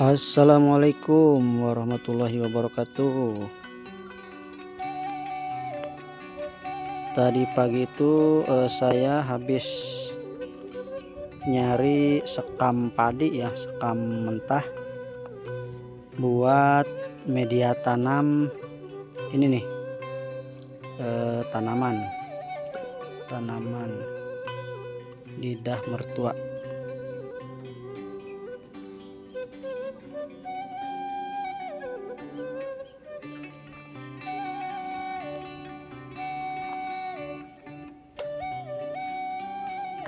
Assalamualaikum warahmatullahi wabarakatuh. Tadi pagi itu saya habis nyari sekam padi ya, sekam mentah buat media tanam ini nih, tanaman lidah mertua.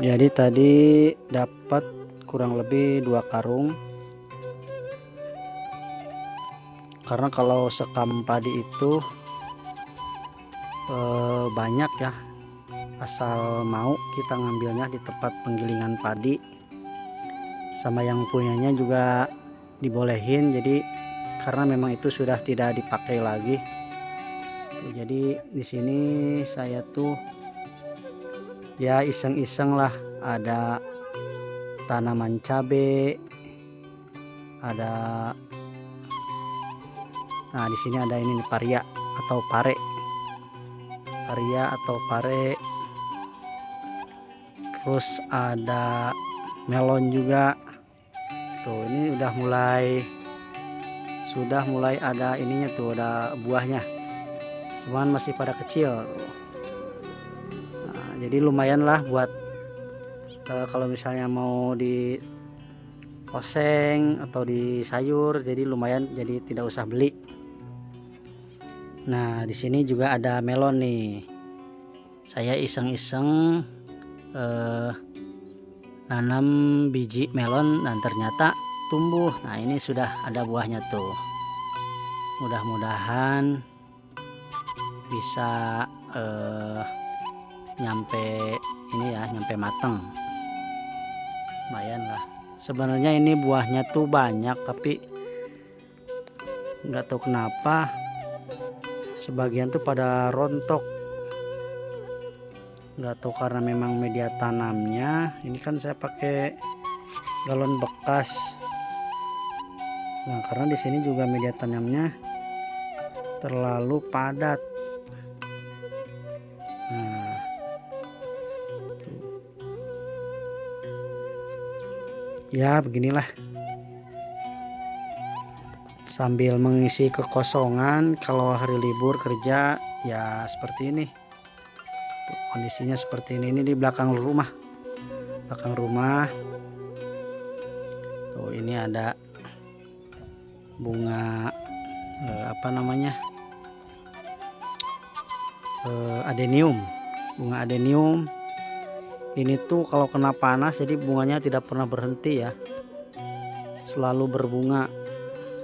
Jadi tadi dapat kurang lebih 2 karung. Karena kalau sekam padi itu banyak ya, asal mau kita ngambilnya di tempat penggilingan padi, sama yang punyanya juga dibolehin. Jadi karena memang itu sudah tidak dipakai lagi tuh, jadi di sini saya tuh ya iseng-iseng lah, ada tanaman cabe, ada, nah di sini ada ini nih, paria atau pare, terus ada melon juga tuh. Ini sudah mulai ada ininya tuh, ada buahnya, cuman masih pada kecil. Nah, jadi lumayan lah buat kalau misalnya mau di oseng atau di sayur, jadi lumayan, jadi tidak usah beli. Nah di sini juga ada melon nih, saya iseng-iseng nanam biji melon dan ternyata tumbuh. Nah ini sudah ada buahnya tuh, mudah-mudahan bisa nyampe ini ya, nyampe mateng. Lumayan lah. Sebenarnya ini buahnya tuh banyak, tapi nggak tahu kenapa sebagian tuh pada rontok. Nggak tahu karena memang media tanamnya. Ini kan saya pakai galon bekas. Nah karena di sini juga media tanamnya terlalu padat. Nah ya beginilah, sambil mengisi kekosongan kalau hari libur kerja ya seperti ini tuh, kondisinya seperti ini di belakang rumah tuh. Ini ada bunga apa namanya, bunga adenium. Ini tuh kalau kena panas jadi bunganya tidak pernah berhenti ya, selalu berbunga.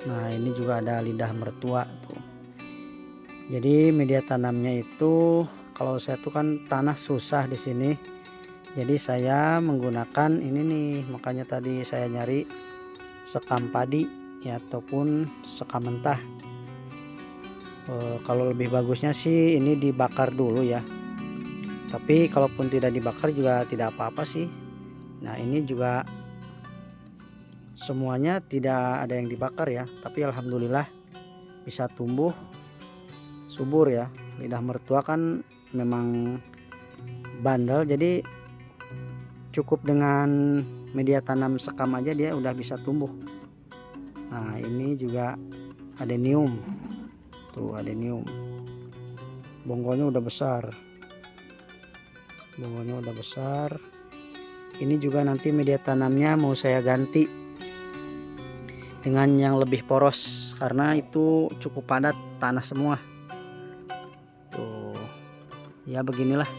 Nah ini juga ada lidah mertua tuh. Jadi media tanamnya itu, kalau saya tuh kan tanah susah di sini, jadi saya menggunakan ini nih. Makanya tadi saya nyari sekam padi ya, ataupun sekam mentah. Kalau lebih bagusnya sih ini dibakar dulu ya, tapi kalaupun tidak dibakar juga tidak apa-apa sih. Nah ini juga semuanya tidak ada yang dibakar ya, tapi alhamdulillah bisa tumbuh subur ya. Lidah mertua kan memang bandel, jadi cukup dengan media tanam sekam aja dia udah bisa tumbuh. Nah ini juga adenium tuh, adenium bonggolnya udah besar, Ini juga nanti media tanamnya mau saya ganti dengan yang lebih poros, karena itu cukup padat tanah semua tuh. Ya beginilah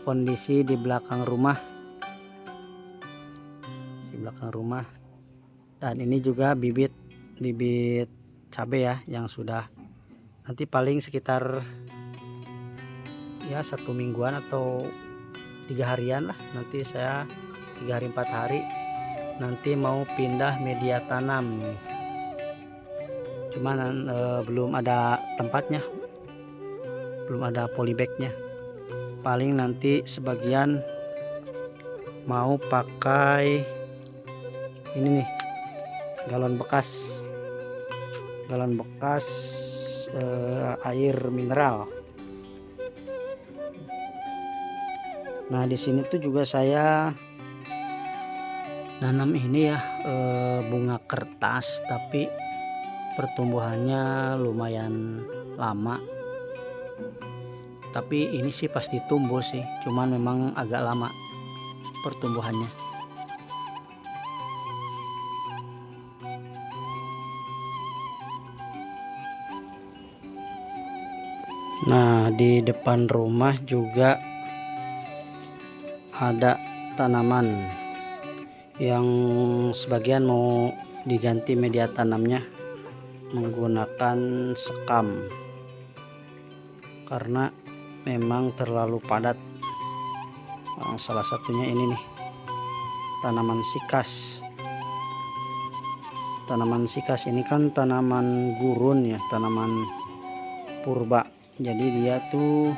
kondisi di belakang rumah, dan ini juga bibit cabai ya, yang sudah nanti paling sekitar ya 1 mingguan atau 3 harian lah. Nanti saya 3 hari 4 hari nanti mau pindah media tanam, cuman belum ada tempatnya, belum ada polybagnya. Paling nanti sebagian mau pakai ini nih, galon bekas air mineral. Nah di sini tuh juga saya nanam ini ya, bunga kertas, tapi pertumbuhannya lumayan lama. Tapi ini sih pasti tumbuh sih, cuman memang agak lama pertumbuhannya. Nah di depan rumah juga ada tanaman yang sebagian mau diganti media tanamnya menggunakan sekam, karena memang terlalu padat. Salah satunya ini nih, tanaman sikas. Tanaman sikas ini kan tanaman gurun ya, tanaman purba. Jadi dia tuh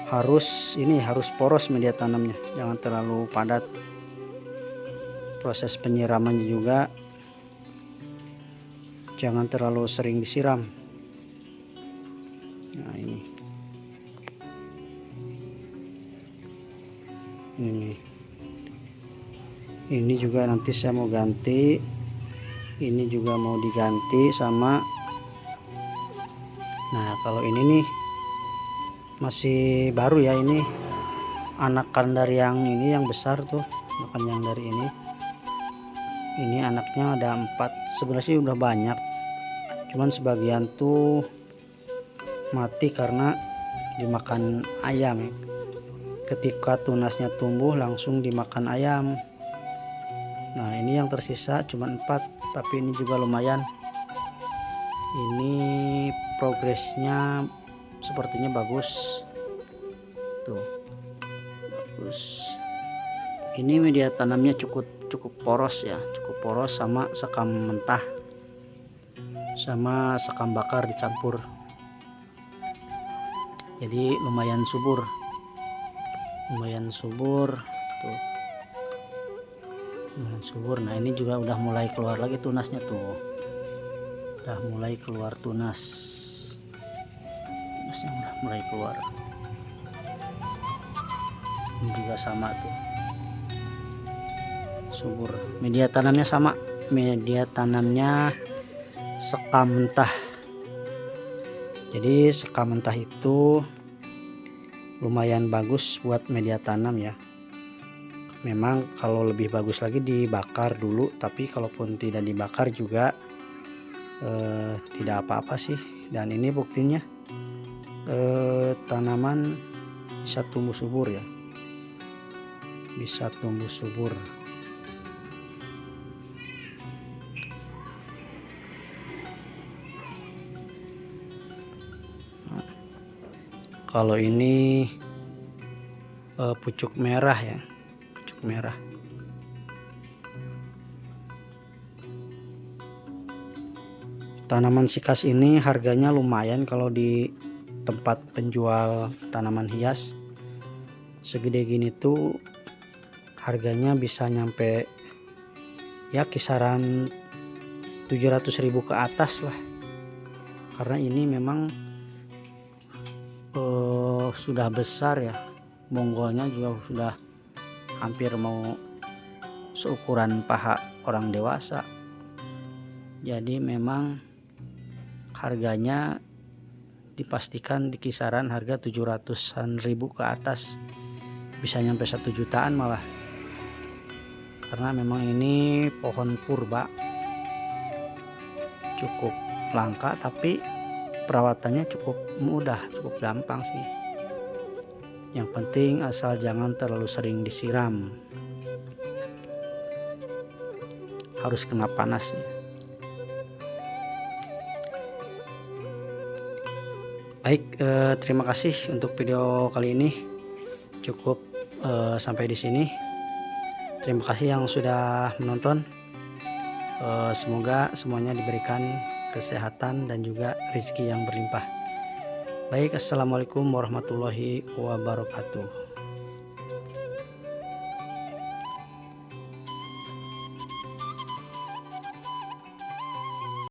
harus poros media tanamnya, jangan terlalu padat. Proses penyiramannya juga jangan terlalu sering disiram. Nah ini juga nanti saya mau ganti, ini juga mau diganti sama. Nah kalau ini nih masih baru ya, ini anakan dari yang ini yang besar tuh, bukan yang dari ini anaknya ada 4. Sebenarnya sih udah banyak, cuman sebagian tuh mati karena dimakan ayam ya. Ketika tunasnya tumbuh langsung dimakan ayam. Nah ini yang tersisa cuma 4, tapi ini juga lumayan. Ini progresnya sepertinya bagus tuh, bagus. Ini media tanamnya cukup poros ya, cukup poros, sama sekam mentah sama sekam bakar dicampur, jadi lumayan subur tuh, lumayan subur. Nah ini juga udah mulai keluar lagi tunasnya tuh, udah mulai keluar tunasnya udah mulai keluar. Ini juga sama tuh, subur. Media tanamnya sama, media tanamnya sekam mentah. Jadi sekam mentah itu lumayan bagus buat media tanam ya. Memang kalau lebih bagus lagi dibakar dulu, tapi kalaupun tidak dibakar juga tidak apa-apa sih. Dan ini buktinya tanaman bisa tumbuh subur ya, bisa tumbuh subur. Kalau ini pucuk merah ya, pucuk merah. Tanaman sikas ini harganya lumayan kalau di tempat penjual tanaman hias. Segede gini tuh harganya bisa nyampe ya kisaran 700.000 ke atas lah, karena ini memang sudah besar ya, bonggolnya juga sudah hampir mau seukuran paha orang dewasa. Jadi memang harganya dipastikan di kisaran harga 700-an ribu ke atas, bisa nyampe 1 jutaan malah, karena memang ini pohon purba, cukup langka, tapi perawatannya cukup mudah, cukup gampang sih. Yang penting asal jangan terlalu sering disiram, harus kena panas ya. Baik, terima kasih untuk video kali ini. Cukup sampai di sini. Terima kasih yang sudah menonton. Semoga semuanya diberikan kesehatan dan juga rezeki yang berlimpah. Baik, assalamualaikum warahmatullahi wabarakatuh.